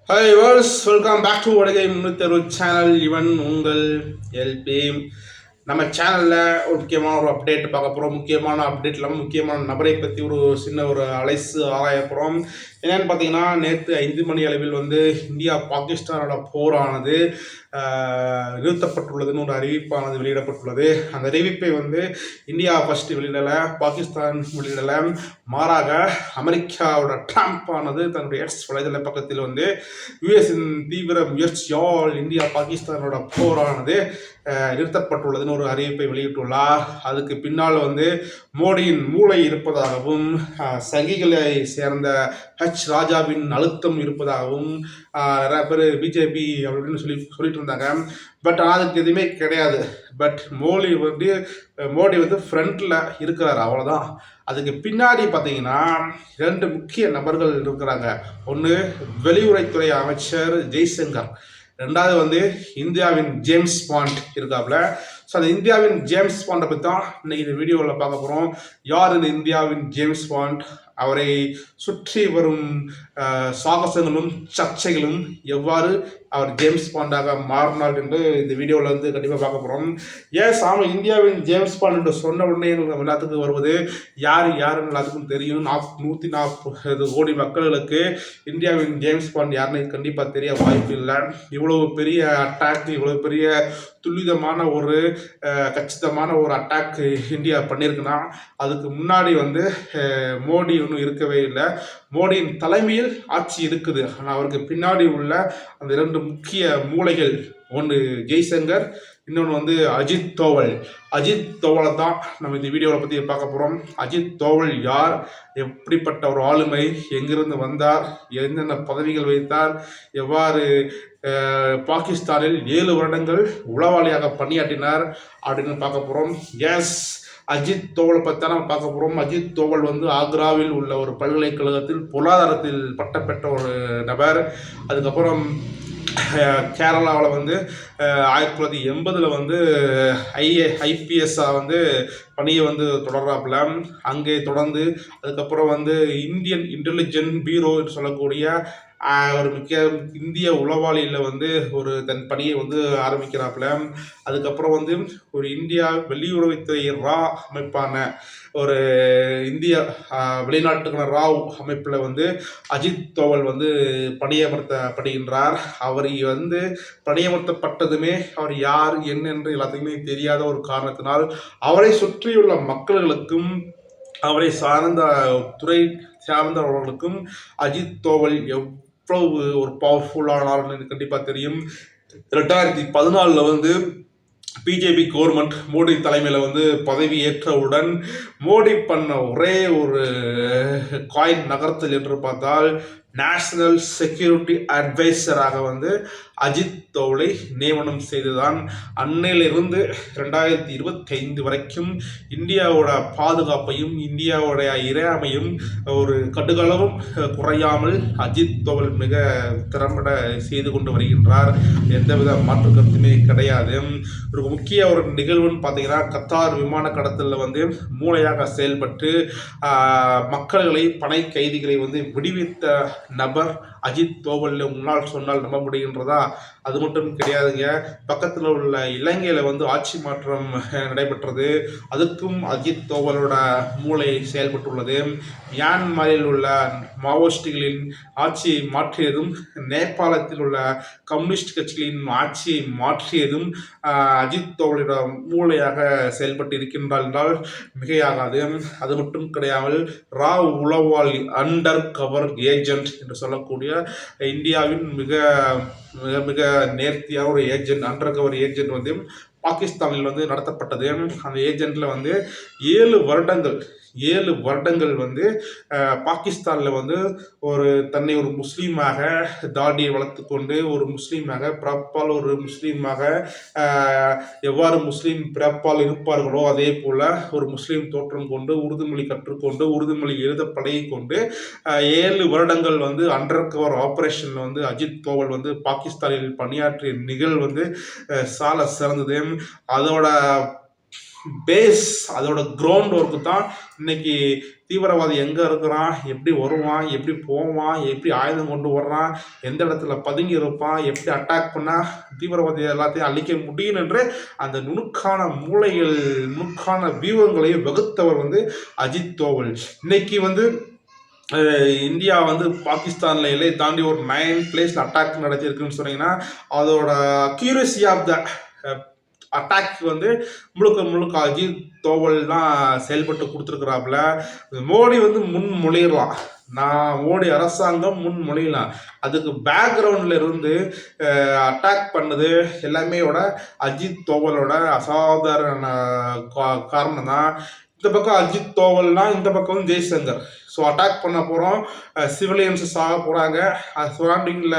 Hi viewers, welcome back to வடகை முன்னூத்தரு channel. இவன் உங்கள் எல்பி. நம்ம சேனலில் ஒரு முக்கியமான ஒரு அப்டேட் பார்க்க போகிறோம். முக்கியமான அப்டேட் இல்லாமல் முக்கியமான நபரை பற்றி ஒரு சின்ன ஒரு அலைசு ஆராய போகிறோம். என்னென்னு பார்த்தீங்கன்னா, நேற்று 5 மணி அளவில் இந்தியா பாகிஸ்தானோட போரானது நிறுத்தப்பட்டுள்ளதுன்னு ஒரு அறிவிப்பானது வெளியிடப்பட்டுள்ளது. அந்த அறிவிப்பை இந்தியா ஃபர்ஸ்ட் வெளியிடலை, பாகிஸ்தான் வெளியிடலை. மாறாக அமெரிக்காவோட ட்ரம்ப் ஆனது தன்னுடைய எக்ஸ் வலைதள பக்கத்தில் யுஎஸின் தீவிர முயற்சியால் இந்தியா பாகிஸ்தானோட போரானது நிறுத்தப்பட்டுள்ளதுன்னு ஒரு அறிவிப்பை வெளியிட்டுள்ளார். அதுக்கு பின்னால் மோடியின் மூளை இருப்பதாகவும் சங்கிகளை சேர்ந்த ராஜாவின் அழுத்தம் இருப்பதாகவும் நிறைய பேர் பிஜேபி அப்படின்னு சொல்லிட்டு இருந்தாங்க. பட் அதுக்கு எதுவுமே கிடையாது. பட் மோடி ஃப்ரண்ட்ல இருக்கிறார், அவ்வளோதான். அதுக்கு பின்னாடி பார்த்தீங்கன்னா 2 முக்கிய நபர்கள் இருக்கிறாங்க. ஒன்று வெளியுறவுத்துறை அமைச்சர் ஜெய்சங்கர், ரெண்டாவது இந்தியாவின் ஜேம்ஸ் பாண்ட் இருக்காப்புல. ஸோ அந்த இந்தியாவின் ஜேம்ஸ் பாண்டை பற்றி தான் இன்னைக்கு இந்த வீடியோவில் பார்க்க போகிறோம். யார் இந்த இந்தியாவின் ஜேம்ஸ் பாண்ட், அவரை சுற்றி வரும் சாகசங்களும் சர்ச்சைகளும் எவ்வாறு அவர் ஜேம்ஸ் பாண்டாக மாறினார் என்று இந்த வீடியோவில் கண்டிப்பாக பார்க்க போகிறோம். ஏன் சாமி இந்தியாவின் ஜேம்ஸ் பாண்ட் என்று சொன்ன உடனே எல்லாத்துக்கும் வருவது யாருன்னு எல்லாத்துக்கும் தெரியும். 140 கோடி மக்களுக்கு இந்தியாவின் ஜேம்ஸ் பாண்ட் யாருன்னு கண்டிப்பாக தெரிய வாய்ப்பு இல்லை. இவ்வளவு பெரிய அட்டாக், இவ்வளவு பெரிய துல்லிதமான ஒரு கச்சிதமான ஒரு அட்டாக் இந்தியா பண்ணியிருக்குன்னா அதுக்கு முன்னாடி மோடி ஒன்றும் இருக்கவே இல்லை. மோடியின் தலைமையில் ஆட்சி இருக்குது. ஆனால் அவருக்கு பின்னாடி உள்ள அந்த 2 முக்கிய மூளைகள், ஒன்று ஜெய்சங்கர், இன்னொன்று அஜித் தோவல். அஜித் தோவலை தான் நம்ம இந்த வீடியோவை பற்றி பார்க்க போகிறோம். அஜித் தோவல் யார், எப்படிப்பட்ட ஒரு ஆளுமை, எங்கிருந்து வந்தார், என்னென்ன பதவிகள் வைத்தார், எவ்வாறு பாகிஸ்தானில் 7 வருடங்கள் உளவாளியாக பணியாற்றினார் அப்படின்னு பார்க்க போகிறோம். எஸ், அஜித் தோவலை பற்றி தான் நம்ம பார்க்க போகிறோம். அஜித் தோவல் ஆக்ராவில் உள்ள ஒரு பல்கலைக்கழகத்தில் பொருளாதாரத்தில் பட்டம் பெற்ற ஒரு நபர். அதுக்கப்புறம் கேரளாவில் 1980 ஐபிஎஸ்ஸாக பணியை தொடர்றாப்புல. அங்கே தொடர்ந்து அதுக்கப்புறம் இந்தியன் இன்டெலிஜென்ட் பியூரோ என்று சொல்லக்கூடிய ஒரு முக்கிய இந்திய உளவாளியில் ஒரு தன் பணியை ஆரம்பிக்கிறாப்புல. அதுக்கப்புறம் ஒரு இந்தியா வெளியுறவுத்துறை ரா அமைப்பான ஒரு இந்திய வெளிநாட்டுக்கான ராவ் அமைப்பில் அஜித் தோவல் பணியமர்த்தப்படுகின்றார். அவர் பணியமர்த்தப்பட்டதுமே அவர் யார் என்ன என்று எல்லாத்துக்குமே தெரியாத ஒரு காரணத்தினால் அவரை சுற்றியுள்ள மக்களுக்கும் அவரை சார்ந்த துறை சார்ந்தவர்களுக்கும் அஜித் தோவல் எவ்வளவு ஒரு பவர்ஃபுல்லானார்னு கண்டிப்பாக தெரியும். 2014 பிஜேபி கவர்மெண்ட் மோடி தலைமையில் பதவி ஏற்றவுடன் மோடி பண்ண ஒரே ஒரு காயின் நகர்த்தல் என்று பார்த்தால் நேஷனல் செக்யூரிட்டி அட்வைசராக அஜித் தோவலை நியமனம் செய்துதான். அன்னையிலிருந்து 2025 வரைக்கும் இந்தியாவோட பாதுகாப்பையும் இந்தியாவுடைய இறையாமையும் ஒரு கடுகளவும் குறையாமல் அஜித் தோவல் மிக திறம்பட செய்து கொண்டு வருகின்றார். எந்தவித மாற்று கருத்துமே கிடையாது. ஒரு முக்கிய ஒரு நிகழ்வுன்னு பார்த்தீங்கன்னா, கத்தார் விமான கடத்தலில் மூளையாக செயல்பட்டு மக்களை, பனை கைதிகளை விடுவித்த நபர் அஜித் தோவல். முன்னால் சொன்னால் நம்ப முடிகின்றதா? அது மட்டும் கிடையாதுங்க. பக்கத்தில் உள்ள இலங்கையில் ஆட்சி மாற்றம் நடைபெற்றது. அதுக்கும் அஜித் தோவலோட மூளை செயல்பட்டுள்ளது. மியான்மரில் உள்ள மாவோயிஸ்டுகளின் ஆட்சியை மாற்றியதும், நேபாளத்தில் உள்ள கம்யூனிஸ்ட் கட்சிகளின் ஆட்சியை மாற்றியதும் அஜித் தோவலோட மூளையாக செயல்பட்டு இருக்கின்றார் என்றால் மிகையாகாது. அது மட்டும் கிடையாமல் ராவ் உளவாளி, அண்டர் கவர் ஏஜென்ட் என்று சொல்லக்கூடிய இந்தியாவின் மிக மிக மிக நேர்த்தியான ஒரு ஏஜென்ட், அண்டர் கவர் ஏஜென்ட் பாகிஸ்தானில் நடத்தப்பட்டது. அந்த ஏஜென்ட்ல 7 வருடங்கள் பாகிஸ்தானில் ஒரு தன்னை ஒரு முஸ்லீமாக தாடியை வளர்த்து கொண்டு ஒரு முஸ்லீமாக பிறப்பால் ஒரு முஸ்லீமாக எவ்வாறு முஸ்லீம் பிறப்பால் இருப்பார்களோ அதே போல் ஒரு முஸ்லீம் தோற்றம் கொண்டு உருதுமொழி கற்றுக்கொண்டு உருதுமொழி எழுத பழகிக்கொண்டு 7 வருடங்கள் அண்டர் கவர் ஆப்ரேஷனில் அஜித் தோவல் பாகிஸ்தானில் பணியாற்றிய நிகழ்வு சால சிறந்தது. அதோட பேஸ், அதோட கிரவுண்ட் ஒர்க்கு தான் இன்னைக்கு தீவிரவாதி எங்கே இருக்கிறான், எப்படி வருவான், எப்படி போவான், எப்படி ஆயுதம் கொண்டு வர்றான், எந்த இடத்துல பதுங்கி இருப்பான், எப்படி அட்டாக் பண்ணால் தீவிரவாதி எல்லாத்தையும் அழிக்க முடியும் என்று அந்த நுணுக்கான மூளைகள், நுணுக்கான வியூகங்களையும் வகுத்தவர் அஜித் தோவல். இன்னைக்கு இந்தியா பாகிஸ்தான்ல எல்லை தாண்டி ஒரு 9 பிளேஸ்ல அட்டாக் நடத்திருக்குன்னு சொன்னீங்கன்னா அதோட அக்யூரசி ஆஃப் த அட்டாக் முழுக்க முழுக்க அஜித் தோவல் தான் செயல்பட்டு கொடுத்துருக்குறாப்புல. மோடி முன்மொழியலாம், நான் மோடி அரசாங்கம் முன்மொழியலாம், அதுக்கு பேக்ரவுண்டில் இருந்து அட்டாக் பண்ணது எல்லாமேயோட அஜித் தோவலோட அசாதாரண காரணம் தான். இந்த பக்கம் அஜித் தோவல்னா, இந்த பக்கம் ஜெய்சங்கர். ஸோ அட்டாக் பண்ண போகிறோம், சிவிலியன்ஸ் சாக போகிறாங்க, சரௌண்டிங்கில்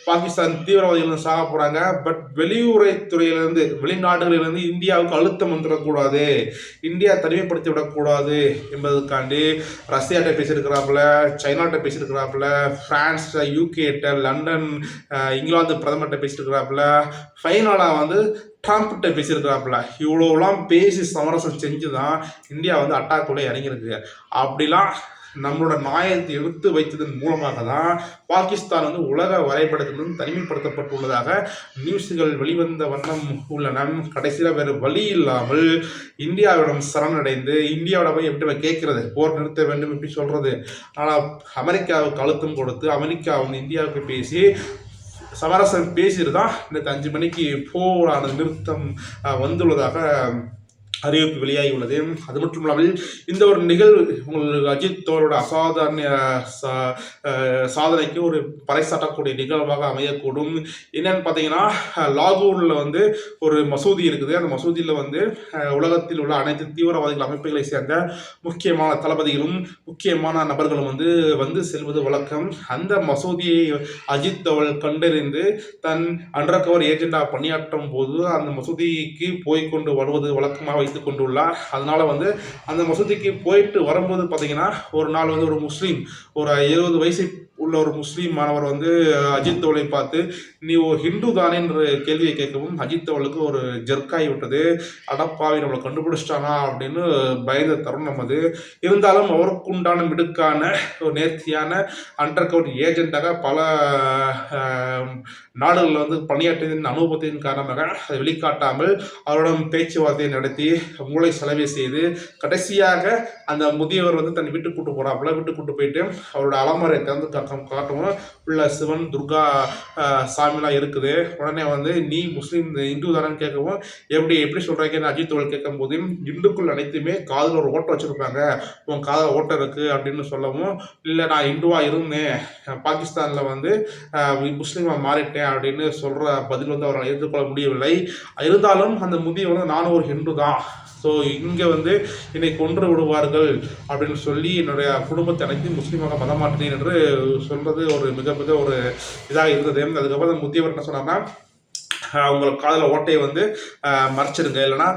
பாகிஸ்தான் தீவிரவாதிகள் சாக போகிறாங்க. பட் வெளியுறவுத்துறையிலேருந்து, வெளிநாடுகளிலிருந்து இந்தியாவுக்கு அழுத்தம் வந்துடக்கூடாது, இந்தியா தனிமைப்படுத்தி விடக்கூடாது என்பதற்காண்டி ரஷ்யாட்ட பேசியிருக்கிறாப்புல, சைனாட்ட பேசியிருக்கிறாப்புல, ஃப்ரான்ஸ், யூகேட்ட, லண்டன், இங்கிலாந்து பிரதமர்கிட்ட பேசியிருக்கிறாப்புல, ஃபைனலாக ட்ரம்ப்கிட்ட பேசியிருக்கிறாப்புல. இவ்வளோலாம் பேசி சமரசம் செஞ்சு தான் இந்தியா அட்டாக்குள்ளே இறங்கியிருக்கு. அப்படிலாம் நம்மளோட நியாயத்தை எடுத்து வைத்ததன் மூலமாக தான் பாகிஸ்தான் உலக வரைபடத்திலிருந்து தனிமைப்படுத்தப்பட்டுள்ளதாக நியூஸ்கள் வெளிவந்த வண்ணம் உள்ளன. கடைசியில் வேறு வழி இல்லாமல் இந்தியாவிடம் சரணடைந்து இந்தியாவோட போய் எப்படி கேட்கறது, போர் நிறுத்த வேண்டும் எப்படி சொல்றது. ஆனால் அமெரிக்காவுக்கு அழுத்தம் கொடுத்து அமெரிக்கா இந்தியாவுக்கு பேசி சமரசம் பேசிட்டு தான் இந்த 5 மணிக்கு போரானது நிறுத்தம் வந்துள்ளதாக அறிவிப்பு வெளியாகி உள்ளது. அது மட்டும் இல்லாமல் இந்த ஒரு நிகழ்வு உங்களுக்கு அஜித் தோவலோட அசாதாரண சாதனைக்கு ஒரு பறைசாட்டக்கூடிய நிகழ்வாக அமையக்கூடும். என்னன்னு பார்த்தீங்கன்னா, லாகூரில் ஒரு மசூதி இருக்குது. அந்த மசூதியில் உலகத்தில் உள்ள அனைத்து தீவிரவாதிகள் அமைப்புகளை சேர்ந்த முக்கியமான தளபதிகளும் முக்கியமான நபர்களும் வந்து செல்வது வழக்கம். அந்த மசூதியை அஜித் தோவல் கண்டறிந்து தன் அண்டர் கவர் ஏஜெண்டாக பணியாற்றும் போது அந்த மசூதிக்கு போய்கொண்டு வருவது வழக்கமாக வைத்து கொண்டுள்ளார். அதனால அந்த மசூதிக்கு போயிட்டு வரும்போது பார்த்தீங்கன்னா, ஒரு நாள் ஒரு முஸ்லீம், ஒரு 20 வயசு உள்ள ஒரு முஸ்லீம் மாணவர் அஜித் தோவலை பார்த்து, நீ ஒரு ஹிந்து தானே என்ற கேள்வியை கேட்கவும் அஜித் தோவலுக்கு ஒரு ஜெர்க்காகி விட்டது. அடப்பாவி, நம்மளை கண்டுபிடிச்சிட்டானா அப்படின்னு பயந்த தருணம் அது. இருந்தாலும் அவருக்கு உண்டான மிடுக்கான ஒரு நேர்த்தியான அண்டர் கவர் ஏஜெண்டாக பல நாடுகளில் பணியாற்றியதன் அனுபவத்தின் காரணமாக அதை வெளிக்காட்டாமல் அவரிடம் பேச்சுவார்த்தையை நடத்தி மூளை செலவை செய்து கடைசியாக அந்த முதியவர் தன் வீட்டுக்கு கூட்டு போகிறாப்புல. வீட்டுக்கு கூட்டு போயிட்டு அவரோட அலமாரை திறந்து காட்டவும் உள்ள சிவன், துர்கா சாமிலாம் இருக்குது. உடனே நீ முஸ்லீம் இந்து தானேன்னு கேட்கவும், எப்படி சொல்கிறீங்கன்னு அஜித் தோவல் கேட்கும் போது, இந்துக்கள் அனைத்துமே காதில் ஒரு ஓட்டை வச்சுருப்பாங்க, உன் காதில் ஓட்டை இருக்குது அப்படின்னு சொல்லவும், இல்லை நான் இந்துவாக இருந்தேன், பாகிஸ்தானில் முஸ்லீமாக மாறிட்டேன் அப்படின்னு சொல்கிற பதில் அவரால் ஏற்றுக்கொள்ள முடியவில்லை. இருந்தாலும் அந்த முதியவர் நானும் ஒரு ஹிந்து தான், ஸோ இங்கே என்னை கொன்று விடுவார்கள் அப்படின்னு சொல்லி என்னுடைய குடும்பத்தை அனைத்து முஸ்லீமாக மதம் மாற்றினேன் என்று சொல்றது ஒரு மிகப்பெரிய ஒரு இதாக இருந்தது. அதுக்கப்புறம் முதியவர் என்ன சொன்னார்னா, அவங்களுக்கு காதில் ஓட்டையை மறைச்சிடுங்க, இல்லைன்னா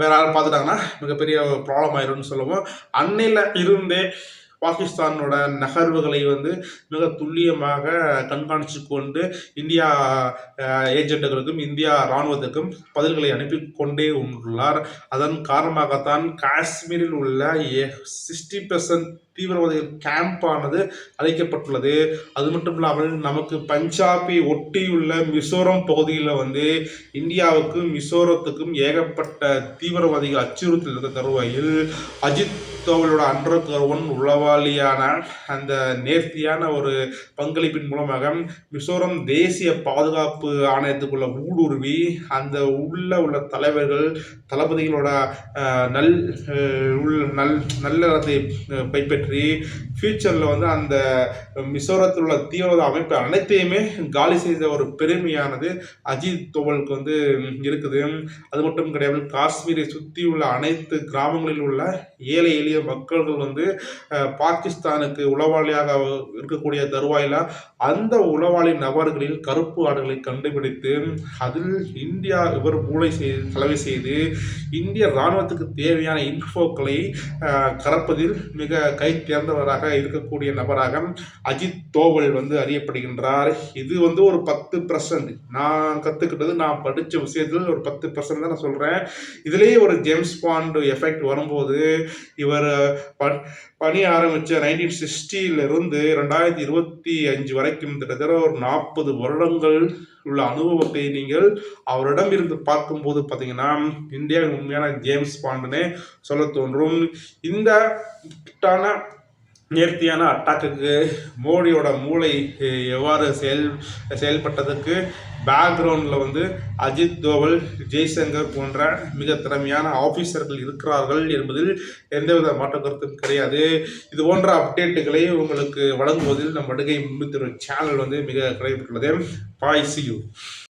வேற யாரும் பார்த்துட்டாங்கன்னா மிகப்பெரிய ப்ராப்ளம் ஆயிரும்னு சொல்லவும், அன்னையில் இருந்தே பாகிஸ்தானோட நகர்வுகளை மிக துல்லியமாக கண்காணித்து கொண்டு இந்தியா ஏஜென்ட்டுகளுக்கும் இந்தியா இராணுவத்துக்கும் பதில்களை அனுப்பி கொண்டே உள்ளார். அதன் காரணமாகத்தான் காஷ்மீரில் உள்ள 60% தீவிரவாதிகள் கேம்பானது அழைக்கப்பட்டுள்ளது. அது மட்டும் இல்லாமல் நமக்கு பஞ்சாபை ஒட்டியுள்ள மிசோரம் பகுதியில் இந்தியாவுக்கும் மிசோரத்துக்கும் ஏகப்பட்ட தீவிரவாதிகள் அச்சுறுத்தல் இருந்த தருவாயில் அஜித் தோவலோட அண்டர் கவர் உளவாளியான அந்த நேர்த்தியான ஒரு பங்களிப்பின் மூலமாக மிசோரம் தேசிய பாதுகாப்பு ஆணையத்துக்குள்ள ஊடுருவி அந்த உள்ள தலைவர்கள் தளபதிகளோட நல்லத்தை கைப்பற்றி ஃபியூச்சரில் அந்த மிசோரத்தில் உள்ள தீவிரவாத அமைப்பு அனைத்தையுமே காலி செய்த ஒரு பெருமையானது அஜித் தோவலுக்கு இருக்குது. அது மட்டும் கிடையாது, காஷ்மீரை சுற்றி உள்ள அனைத்து கிராமங்களில் உள்ள ஏழை எளிய மக்கள்கள் பாகிஸ்தானுக்கு உளவாளியாக இருக்கக்கூடிய தருவாயில் அந்த உளவாளி நபர்களில் கருப்பு ஆடுகளை கண்டுபிடித்து அதில் இந்தியா இவர் மூளை செலவு செய்து இந்திய இராணுவத்துக்கு தேவையான இன்ஃபோக்களை கறப்பதில் மிக கை தேர்ந்தவராக இருக்கக்கூடிய நபராக அஜித் தோவல் வந்து அறியப்படுகின்றார். இது வந்து ஒரு 10%, நான் கற்றுக்கிட்டது, நான் படித்த விஷயத்தில் ஒரு 10% தான் நான் சொல்கிறேன். இதுலேயே ஒரு ஜேம்ஸ் பாண்ட் எஃபெக்ட் வரும்போது இவர் பணி ஆரம்பித்த 1960 2025 வரைக்கும் கிட்டத்தட்ட ஒரு 40 வருடங்கள் உள்ள அனுபவத்தை நீங்கள் அவரிடம் இருந்து பார்க்கும்போது பார்த்தீங்கன்னா இந்தியாவின் உண்மையான ஜேம்ஸ் பாண்டுன்னு சொல்ல தோன்றும். இந்த நேர்த்தியான அட்டாக்குக்கு மோடியோட மூளை எவ்வாறு செயல்பட்டதுக்கு பேக்ரவுண்டில் வந்து அஜித் தோவல், ஜெய்சங்கர் போன்ற மிக திறமையான ஆஃபீஸர்கள் இருக்கிறார்கள் என்பதில் எந்தவித மாற்று கருத்தும் கிடையாது. இது போன்ற அப்டேட்டுகளை உங்களுக்கு வழங்குவதில் நம் அடுகை முன்னித்திரு சேனல் வந்து மிக குறைபட்டுள்ளது. பாய், see you.